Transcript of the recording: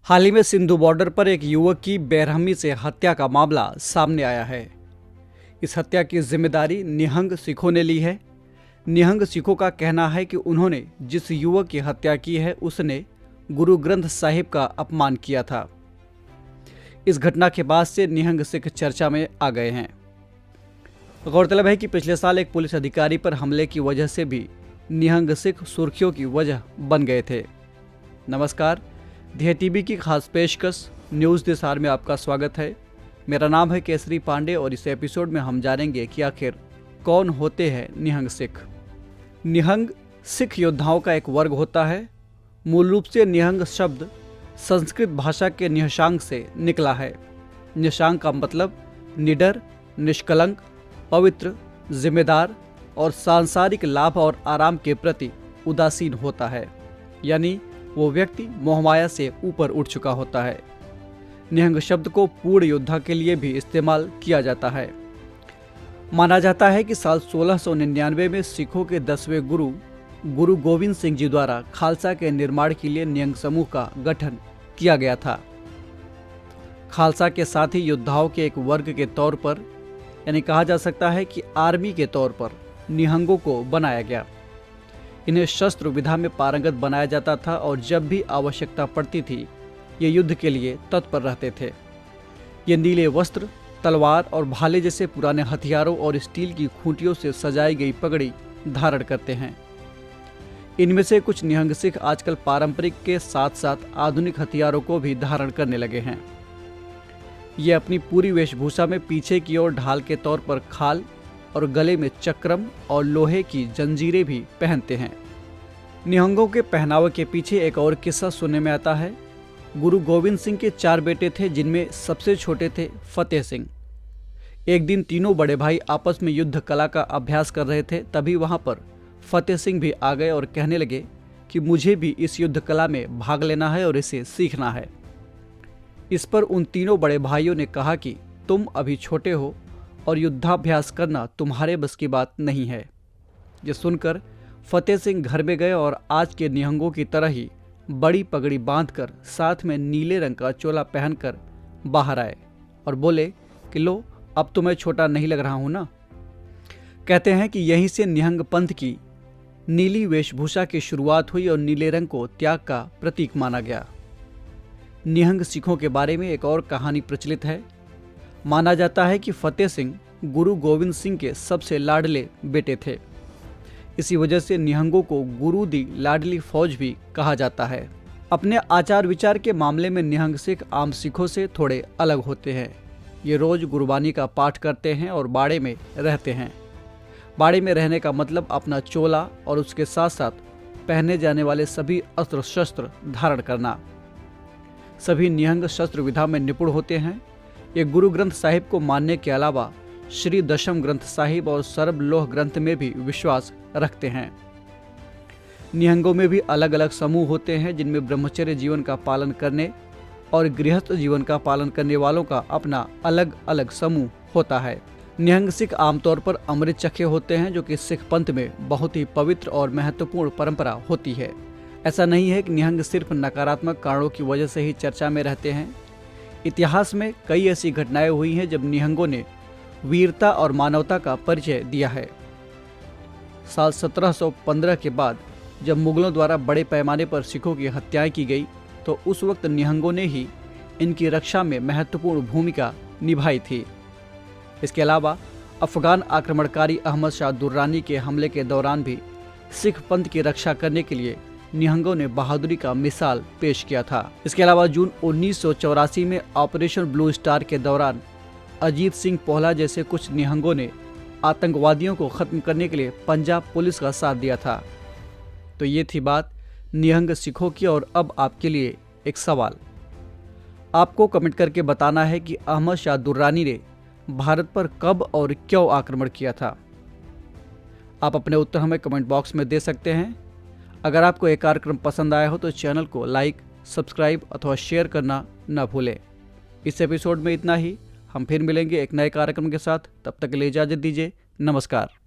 हाल ही में सिंधु बॉर्डर पर एक युवक की बेरहमी से हत्या का मामला सामने आया है। इस हत्या की जिम्मेदारी निहंग सिखों ने ली है। निहंग सिखों का कहना है कि उन्होंने जिस युवक की हत्या की है उसने गुरु ग्रंथ साहिब का अपमान किया था। इस घटना के बाद से निहंग सिख चर्चा में आ गए हैं। गौरतलब है कि पिछले साल एक पुलिस अधिकारी पर हमले की वजह से भी निहंग सिख सुर्खियों की वजह बन गए थे। नमस्कार, ध्येय टीवी की खास पेशकश न्यूज़ दिसार में आपका स्वागत है। मेरा नाम है केसरी पांडे और इस एपिसोड में हम जानेंगे कि आखिर कौन होते हैं निहंग सिख। निहंग सिख योद्धाओं का एक वर्ग होता है। मूल रूप से निहंग शब्द संस्कृत भाषा के निहशांग से निकला है। निहशांग का मतलब निडर, निष्कलंक, पवित्र, जिम्मेदार और सांसारिक लाभ और आराम के प्रति उदासीन होता है, यानी वो व्यक्ति मोहमाया से ऊपर उठ चुका होता है। निहंग शब्द को पूर्ण योद्धा के लिए भी इस्तेमाल किया जाता है। माना जाता है कि साल 1699 में सिखों के 10वें गुरु गोविंद सिंह जी द्वारा खालसा के निर्माण के लिए निहंग समूह का गठन किया गया था। खालसा के साथ ही योद्धाओं के एक वर्ग के तौर पर, यानी कहा जा सकता है कि आर्मी के तौर पर निहंगों को बनाया गया। इन्हें शस्त्र विधा में पारंगत बनाया जाता था और जब भी आवश्यकता पड़ती थी ये युद्ध के लिए तत्पर रहते थे। ये नीले वस्त्र, तलवार और भाले जैसे पुराने हथियारों और स्टील की खूंटियों से सजाई गई पगड़ी धारण करते हैं। इनमें से कुछ निहंग सिख आजकल पारंपरिक के साथ साथ आधुनिक हथियारों को भी धारण करने लगे हैं। ये अपनी पूरी वेशभूषा में पीछे की ओर ढाल के तौर पर खाल और गले में चक्रम और लोहे की जंजीरें भी पहनते हैं। निहंगों के पहनावे के पीछे एक और किस्सा सुनने में आता है। गुरु गोविंद सिंह के 4 बेटे थे, जिनमें सबसे छोटे थे फतेह सिंह। एक दिन तीनों बड़े भाई आपस में युद्ध कला का अभ्यास कर रहे थे। तभी वहां पर फतेह सिंह भी आ गए और कहने लगे कि मुझे भी इस युद्ध कला में भाग लेना है और इसे सीखना है। इस पर उन तीनों बड़े भाइयों ने कहा कि तुम अभी छोटे हो और युद्धाभ्यास करना तुम्हारे बस की बात नहीं है। ये सुनकर फतेह सिंह घर में गए और आज के निहंगों की तरह ही बड़ी पगड़ी बांधकर साथ में नीले रंग का चोला पहनकर बाहर आए और बोले कि लो, अब तो मैं छोटा नहीं लग रहा हूं ना। कहते हैं कि यहीं से निहंग पंथ की नीली वेशभूषा की शुरुआत हुई और नीले रंग को त्याग का प्रतीक माना गया। निहंग सिखों के बारे में एक और कहानी प्रचलित है। माना जाता है कि फतेह सिंह गुरु गोविंद सिंह के सबसे लाडले बेटे थे। इसी वजह से निहंगों को गुरु दी लाडली फौज भी कहा जाता है। अपने आचार विचार के मामले में निहंग सिख आम सिखों से थोड़े अलग होते हैं। ये रोज गुरबानी का पाठ करते हैं और बाड़े में रहते हैं। बाड़े में रहने का मतलब अपना चोला और उसके साथ साथ पहने जाने वाले सभी अस्त्र शस्त्र धारण करना। सभी निहंग शस्त्र विधा में निपुण होते हैं। ये गुरु ग्रंथ साहिब को मानने के अलावा श्री दशम ग्रंथ साहिब और सर्वलोह ग्रंथ में भी विश्वास रखते हैं। निहंगों में भी अलग अलग समूह होते हैं, जिनमें ब्रह्मचर्य जीवन का पालन करने और गृहस्थ जीवन का पालन करने वालों का अपना अलग अलग समूह होता है। निहंग सिख आमतौर पर अमृत चखे होते हैं, जो कि सिख पंथ में बहुत ही पवित्र और महत्वपूर्ण परंपरा होती है। ऐसा नहीं है कि निहंग सिर्फ नकारात्मक कारणों की वजह से ही चर्चा में रहते हैं। इतिहास में कई ऐसी घटनाएं हुई हैं जब निहंगों ने वीरता और मानवता का परिचय दिया है। साल 1715 के बाद जब मुगलों द्वारा बड़े पैमाने पर सिखों की हत्याएं की गई, तो उस वक्त निहंगों ने ही इनकी रक्षा में महत्वपूर्ण भूमिका निभाई थी। इसके अलावा अफगान आक्रमणकारी अहमद शाह दुर्रानी के हमले के दौरान भी सिख पंथ की रक्षा करने के लिए निहंगों ने बहादुरी का मिसाल पेश किया था। इसके अलावा जून 1984 में ऑपरेशन ब्लू स्टार के दौरान अजीत सिंह पोहला जैसे कुछ निहंगों ने आतंकवादियों को खत्म करने के लिए पंजाब पुलिस का साथ दिया था। तो ये थी बात निहंग सिखों की। और अब आपके लिए एक सवाल, आपको कमेंट करके बताना है कि अहमद शाह दुर्रानी ने भारत पर कब और क्यों आक्रमण किया था। आप अपने उत्तर हमें कमेंट बॉक्स में दे सकते हैं। अगर आपको ये कार्यक्रम पसंद आया हो तो चैनल को लाइक, सब्सक्राइब अथवा शेयर करना न भूलें। इस एपिसोड में इतना ही। हम फिर मिलेंगे एक नए कार्यक्रम के साथ। तब तक के लिए इजाज़त दीजिए। नमस्कार।